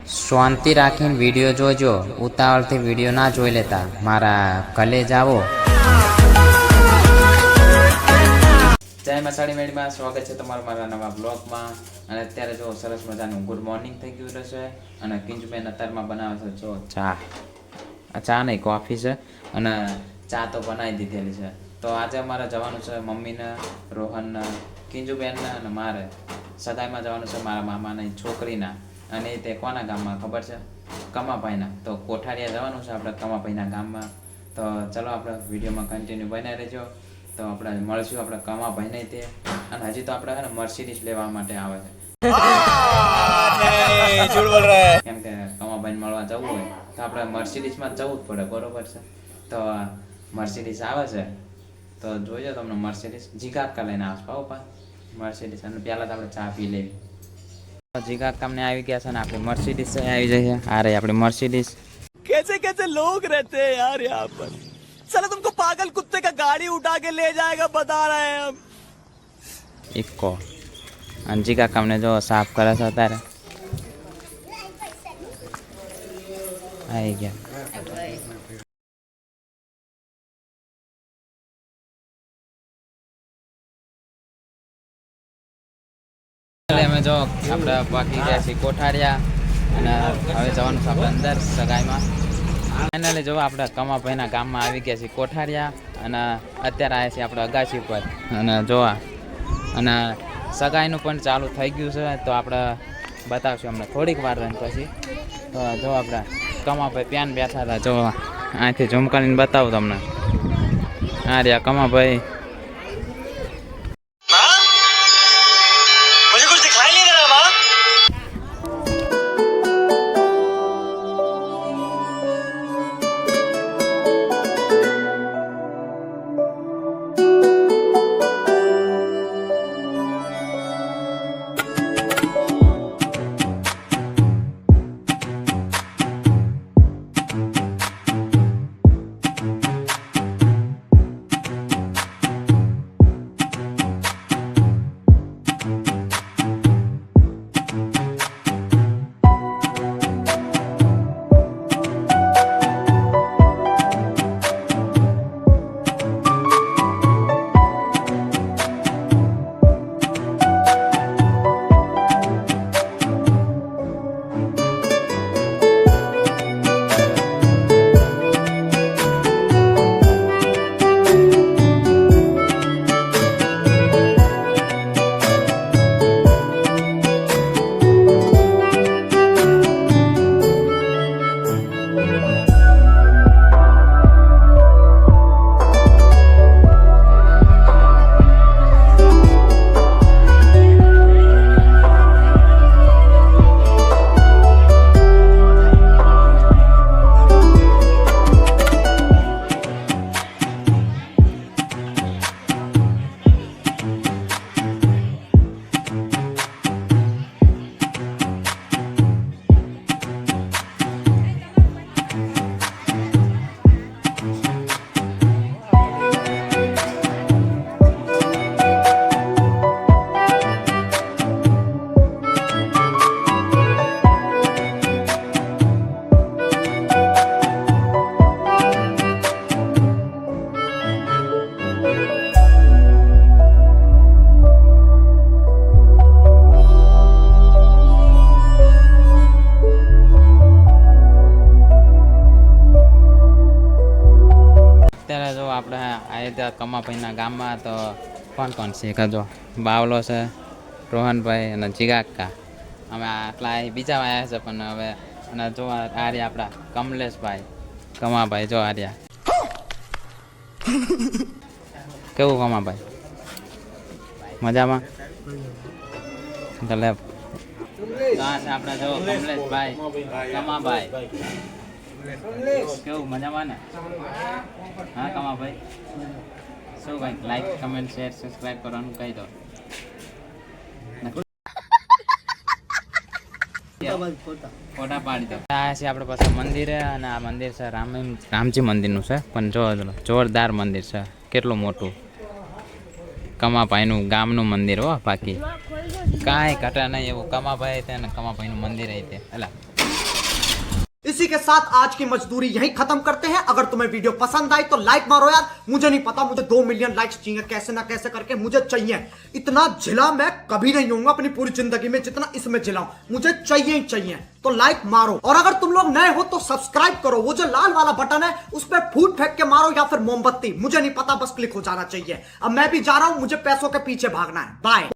શાંતિ રાખીને વિડીયો જોજો, ઉતાવળથી વિડીયો ના જોઈ લેતા, મારા કલેજ આવો. જય મસાણી મેળીમાં સ્વાગત છે તમારું મારા નવા બ્લોગમાં. અને અત્યારે જો સરસ મજાનું ગુડ મોર્નિંગ થઈ ગયું રહેશે. અને કિંજુબેન અત્યારમાં બનાવે છે જો ચા. ચા નહીં, કોફી છે. અને ચા તો બનાવી દીધેલી છે. તો આજે અમારે જવાનું છે મમ્મીને, રોહનને, કિંજુબેનને અને મારે સગાઈમાં જવાનું છે મારા મામાની છોકરીના. અને તે કોના ગામમાં ખબર છે? કમાભાઈના. તો કોઠારિયા જવાનું છે આપણે કમાભાઈના ગામમાં. તો ચલો આપણે વિડીયોમાં કન્ટિન્યુ બનાવી રહેજો. તો આપણે મળશું આપણે કમાભાઈને તે. અને હજી તો આપણે છે ને મર્સિડીઝ લેવા માટે આવે છે. કેમ કે કમાભાઈને મળવા જવું હોય તો આપણે મર્સિડીઝમાં જવું જ પડે, બરોબર છે? તો મર્સિડીઝ આવે છે તો જોઈજો તમને મર્સિડીઝ. જીગાકા લઈને આવશે પપ્પા મર્સિડીઝ. અને પહેલાં તો આપણે ચા પી લેવી. જીગાકા અમને આવી ગયા છે ને આપણી મર્સિડીઝ આવી જઈએ. આ રહી આપણી મર્સિડીઝ. कैसे कैसे लोग रहते हैं यार यहाँ पर. साला तुमको पागल कुत्ते का गाड़ी उठा के ले जाएगा बता रहे हैं हम. इक्को अंजी का कमने जो साफ करे છે અત્યારે આવી ગયા. અમે જો આપણે બાકી ગયા છીએ કોઠારિયા. અને હવે જવાનું છે આપણે અંદર સગાઈમાં. ફાઇનલી જો આપણે કમાભાઈના ગામમાં આવી ગયા છીએ કોઠારિયા. અને અત્યારે આવ્યા છીએ આપણે અગાસી ઉપર. અને જોવા અને સગાઈનું પણ ચાલુ થઈ ગયું છે. તો આપણે બતાવશું અમને થોડીક વાર રહીને પછી. તો જો આપણે કમાભાઈ પ્યાન બેઠા હતા. જો અહીંથી ઝૂમ કરીને બતાવું તમને. હા રહ્યા કમાભાઈ. અત્યારે જો આપણે આવ્યા કમાભાઈના ગામમાં. તો કોણ કોણ છે? જો બાવલો છે, રોહનભાઈ અને જીગાકા. અમે આટલા બીજા આવ્યા છે પણ હવે. અને જો આ રહ્યા આપણા કમલેશભાઈ કમાભાઈ. જો આ રહ્યા. કેવું કમાભાઈ? મજામાં? લે આપણે જો કમલેશભાઈ કમાભાઈ. કેવું મજામાં ને? હા કમાભાઈ શું ભાઈ? લાઈક કમેન્ટ શેર સબસ્ક્રાઈબ કરવાનું કહી દો. ફોટા પાડી દો. આ છે આપણે પાસે મંદિરે. અને આ મંદિર છે રામજી મંદિરનું છે. પણ જોરદાર મંદિર છે, કેટલું મોટું. કમાભાઈનું ગામનું મંદિર હો બાકી કાંઈ ઘટા નહીં એવું કમાભાઈ તે અને કમાભાઈનું મંદિર એ તે અલા इसी के साथ आज की मजदूरी यहीं खत्म करते हैं। अगर तुम्हें वीडियो पसंद आई तो लाइक मारो यार। मुझे नहीं पता, मुझे 2 मिलियन लाइक्स चाहिए, कैसे ना कैसे करके मुझे चाहिए। इतना जिला मैं कभी नहीं होऊंगा अपनी पूरी जिंदगी में जितना इसमें जिलाऊं, मुझे चाहिए ही चाहिए। तो लाइक मारो, और अगर तुम लोग नए हो तो सब्सक्राइब करो। वो जो लाल वाला बटन है उस पर फूट फेंक के मारो या फिर मोमबत्ती, मुझे नहीं पता, बस क्लिक हो जाना चाहिए। अब मैं भी जा रहा हूं, मुझे पैसों के पीछे भागना है। बाय।